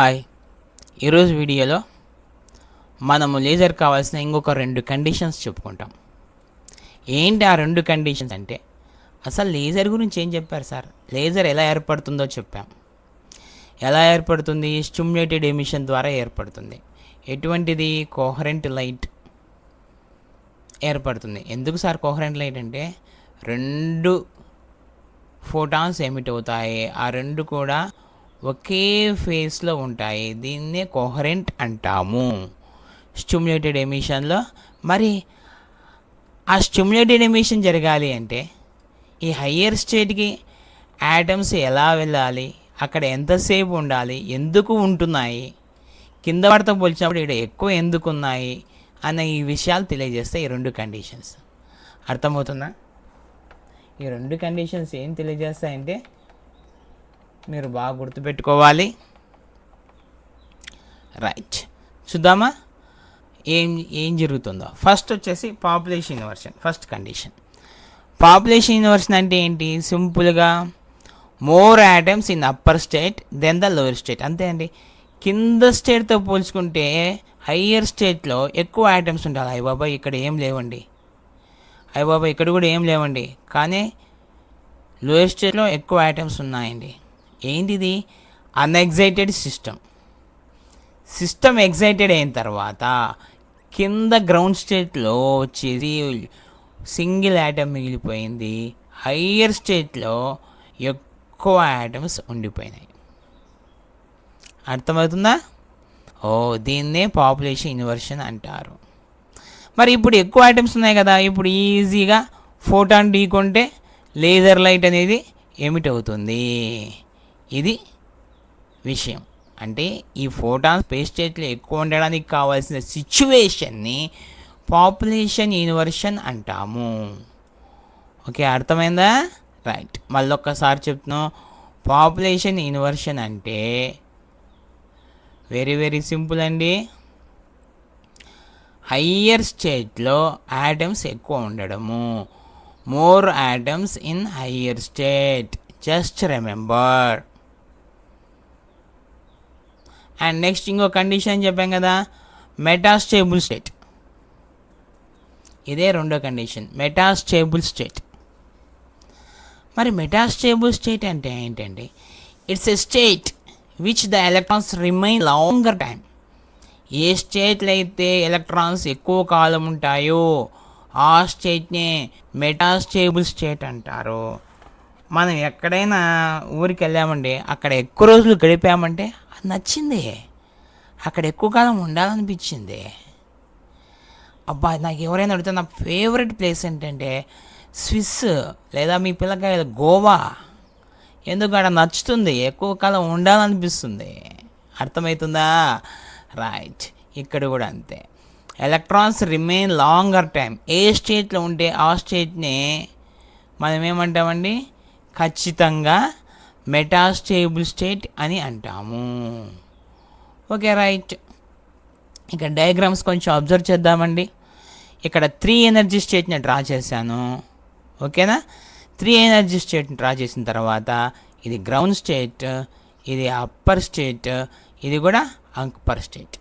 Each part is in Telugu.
హాయ్, ఈరోజు వీడియోలో మనము లేజర్ కావాల్సిన ఇంకొక 2 కండిషన్స్ చెప్పుకుంటాం. ఏంటి ఆ 2 కండిషన్స్ అంటే, అసలు లేజర్ గురించి ఏం చెప్పారు సార్? లేజర్ ఎలా ఏర్పడుతుందో చెప్పాం. ఎలా ఏర్పడుతుంది? స్టిమ్యులేటెడ్ ఎమిషన్ ద్వారా ఏర్పడుతుంది. ఎటువంటిది? కోహరెంట్ లైట్ ఏర్పడుతుంది. ఎందుకు సార్ కోహరెంట్ లైట్ అంటే, 2 ఫోటాన్స్ ఎమిట్ అవుతాయి. ఆ 2 కూడా ఒకే ఫేస్లో ఉంటాయి. దీన్నే కోహరెంట్ అంటాము స్టిమ్యులేటెడ్ ఎమిషన్లో. మరి ఆ స్టిమ్యులేటెడ్ ఎమిషన్ జరగాలి అంటే ఈ హయ్యర్ స్టేట్కి యాటమ్స్ ఎలా వెళ్ళాలి, అక్కడ ఎంతసేపు ఉండాలి, ఎందుకు ఉంటున్నాయి, కింద వాటితో పోల్చినప్పుడు ఇక్కడ ఎక్కువ ఎందుకు ఉన్నాయి అన్న ఈ విషయాలు తెలియజేస్తాయి ఈ 2 కండిషన్స్. అర్థమవుతుందా? ఈ 2 కండిషన్స్ ఏం తెలియజేస్తాయంటే మీరు బాగా గుర్తుపెట్టుకోవాలి. రైట్, చూద్దామా ఏం జరుగుతుందో. ఫస్ట్ వచ్చేసి population inversion. First condition population inversion అంటే ఏంటి? సింపుల్గా more atoms in upper state then the lower state. అంతే అండి. కింద స్టేట్తో పోల్చుకుంటే హయ్యర్ స్టేట్లో ఎక్కువ యాటమ్స్ ఉండాలి. అయ్య బాబాయ్ ఇక్కడ ఏం లేవండి, అయ్య బాబాయ్ ఇక్కడ కూడా ఏం లేవండి, కానీ లోయర్ స్టేట్లో ఎక్కువ యాటమ్స్ ఉన్నాయండి. ఏంటిది? అన్ఎగ్జైటెడ్ సిస్టమ్ ఎగ్జైటెడ్ అయిన తర్వాత కింద గ్రౌండ్ స్టేట్లో వచ్చేసి సింగిల్ యాటమ్ మిగిలిపోయింది. హయ్యర్ స్టేట్లో ఎక్కువ యాటమ్స్ ఉండిపోయినాయి. అర్థమవుతుందా? దీన్నే పాపులేషన్ ఇన్వర్షన్ అంటారు. మరి ఇప్పుడు ఎక్కువ ఐటమ్స్ ఉన్నాయి కదా, ఇప్పుడు ఈజీగా ఫోటాన్ ఢీకొంటే లేజర్ లైట్ అనేది ఎమిట్ అవుతుంది. ఇది విషయం. అంటే ఈ ఫోటాన్ స్పేస్ స్టేట్లో ఎక్కువ ఉండడానికి కావాల్సిన సిచ్యువేషన్ని పాపులేషన్ ఇన్వర్షన్ అంటాము. ఓకే, అర్థమైందా? రైట్, మళ్ళీ ఒక్కసారి చెప్తున్నాం. పాపులేషన్ ఇన్వర్షన్ అంటే వెరీ వెరీ సింపుల్ అండి. హయ్యర్ స్టేట్లో యాటమ్స్ ఎక్కువ ఉండడము. More atoms in higher state. Just remember. And next ఇంకో కండిషన్ చెప్పాం కదా, మెటాస్టేబుల్ స్టేట్. ఇదే రెండో కండిషన్, మెటాస్టేబుల్ స్టేట్. మరి మెటాస్టేబుల్ స్టేట్ అంటే ఏంటండి? It's a state which the electrons remain longer time. ఏ స్టేట్లో అయితే ఎలక్ట్రాన్స్ ఎక్కువ కాలం ఉంటాయో ఆ స్టేట్నే మెటాస్టేబుల్ స్టేట్ అంటారు. మనం ఎక్కడైనా ఊరికి వెళ్ళామండి, అక్కడ ఎక్కువ రోజులు గడిపామంటే అది నచ్చింది, అక్కడ ఎక్కువ కాలం ఉండాలనిపించింది. అబ్బా, నాకు ఎవరైనా అడిగితే నా ఫేవరెట్ ప్లేస్ ఏంటంటే స్విస్ లేదా మీ పిల్లకాయలు గోవా. ఎందుకు అక్కడ నచ్చుతుంది, ఎక్కువ కాలం ఉండాలనిపిస్తుంది. అర్థమవుతుందా? రైట్, ఇక్కడ కూడా అంతే. Electrons remain longer time. ఏ స్టేట్లో ఉంటే ఆ స్టేట్ని మనం ఏమంటామండి? ఖచ్చితంగా మెటాస్టేబుల్ స్టేట్ అని అంటాము. Okay, right. ఇక్కడ డయాగ్రామ్స్ కొంచెం అబ్జర్వ్ చేద్దామండి. ఇక్కడ 3 ఎనర్జీ స్టేట్ని డ్రా చేశాను. ఓకేనా? 3 ఎనర్జీ స్టేట్ని డ్రా చేసిన తర్వాత ఇది గ్రౌండ్ స్టేట్, ఇది అప్పర్ స్టేట్, ఇది కూడా అప్పర్ స్టేట్.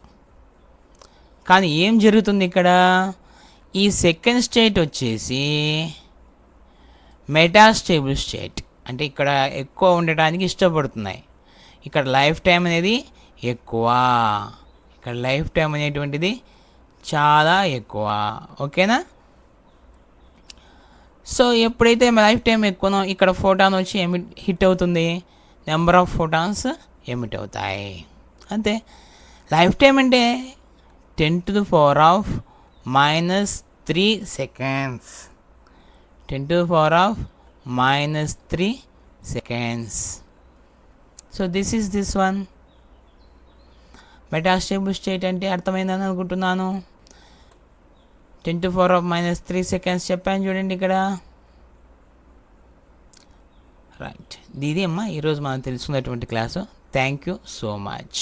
కానీ ఏం జరుగుతుంది ఇక్కడ? ఈ సెకండ్ స్టేట్ వచ్చేసి మెటాస్టేబుల్ స్టేట్. అంటే ఇక్కడ ఎక్కువ ఉండటానికి ఇష్టపడుతున్నాయి. ఇక్కడ లైఫ్ టైం అనేది ఎక్కువ, ఇక్కడ లైఫ్ టైం అనేటువంటిది చాలా ఎక్కువ. ఓకేనా? సో ఎప్పుడైతే లైఫ్ టైం ఎక్కువనో ఇక్కడ ఫోటాన్ వచ్చి హిట్ అవుతుంది, నెంబర్ ఆఫ్ ఫోటాన్స్ ఎమిట్ అవుతాయి. అంతే. లైఫ్ టైం అంటే 10⁻³ seconds. 10⁻³ seconds. So this is this one. Metastable state అంటే అర్థమైందని అనుకుంటున్నాను. 10⁻³ seconds చెప్పాను చూడండి ఇక్కడ. రైట్, ఇది అమ్మా ఈరోజు మనం తెలుసుకున్నటువంటి class. Thank you so much.